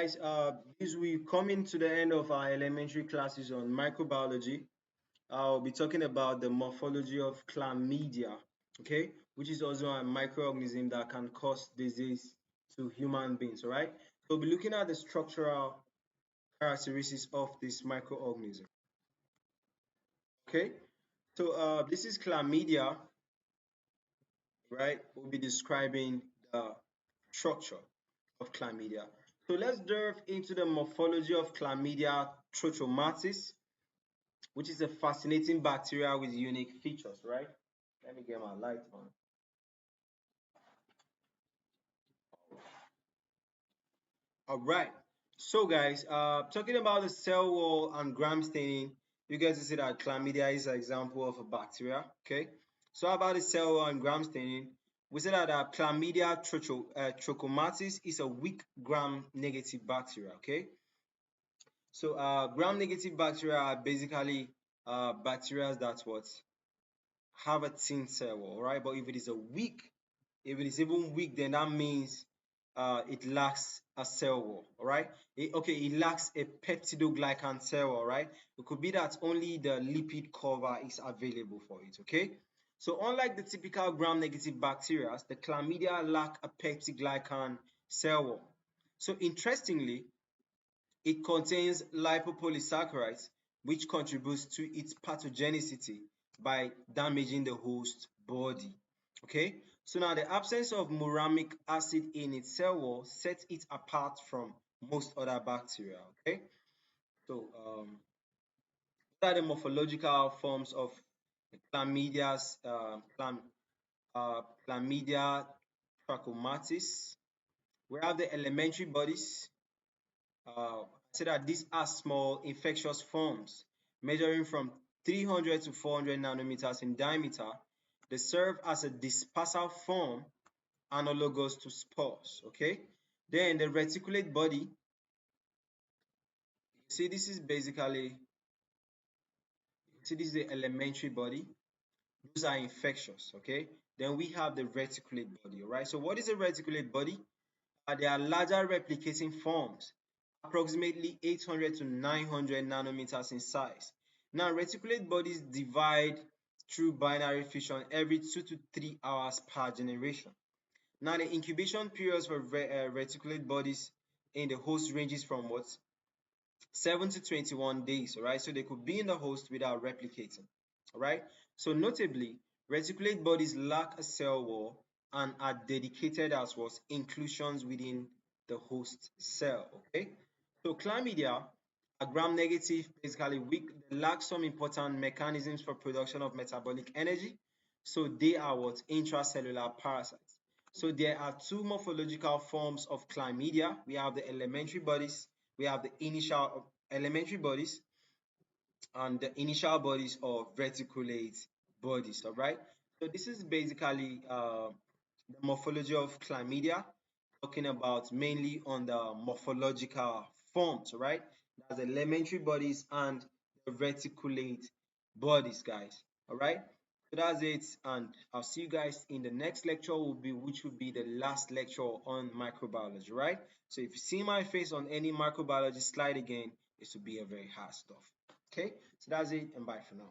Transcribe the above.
Guys, this we coming to the end of our elementary classes on microbiology. I'll be talking about the morphology of chlamydia, okay, which is also a microorganism that can cause disease to human beings. All right, so we'll be looking at the structural characteristics of this microorganism. Okay, so this is chlamydia, right? We'll be describing the structure of chlamydia. So let's delve into the morphology of chlamydia trachomatis, which is a fascinating bacteria with unique features, right? Let me get my light on. All right. So guys, talking about the cell wall and gram staining, you guys see that chlamydia is an example of a bacteria. Okay. So how about the cell wall and gram staining? We said that chlamydia trachomatis is a weak gram negative bacteria. Okay. So gram negative bacteria are basically bacteria that what have a thin cell wall, right? But if it is even weak, then that means it lacks a cell wall, all right? It lacks a peptidoglycan cell wall, right? It could be that only the lipid cover is available for it, okay? So unlike the typical gram-negative bacteria, the chlamydia lack a peptidoglycan cell wall. So interestingly, it contains lipopolysaccharides, which contributes to its pathogenicity by damaging the host body. Okay, so now the absence of muramic acid in its cell wall sets it apart from most other bacteria. Okay, so what are the morphological forms of chlamydia's chlamydia trachomatis? We have the elementary bodies. Say that these are small infectious forms measuring from 300 to 400 nanometers in diameter. They serve as a dispersal form analogous to spores. Okay, then the reticulate body. See, this is basically this is the elementary body. Those are infectious. Okay, then we have the reticulate body. All right, so what is a reticulate body? They are larger replicating forms, approximately 800 to 900 nanometers in size. Now, reticulate bodies divide through binary fission every 2 to 3 hours per generation. Now, the incubation periods for reticulate bodies in the host ranges from what? 7 to 21 days, all right? So they could be in the host without replicating, all right? So notably, reticulate bodies lack a cell wall and are dedicated as was inclusions within the host cell, okay? So chlamydia are gram-negative, basically weak, they lack some important mechanisms for production of metabolic energy. So they are what? Intracellular parasites. So there are two morphological forms of chlamydia. We have the elementary bodies, we have the initial elementary bodies, and the initial bodies of reticulate bodies. All right. So this is basically the morphology of chlamydia, talking about mainly on the morphological forms. All right. That's the elementary bodies and the reticulate bodies, guys. All right. So that's it, and I'll see you guys in the next lecture, which will be the last lecture on microbiology. Right. So if you see my face on any microbiology slide again, this will be a very hard stuff. Okay, so that's it, and bye for now.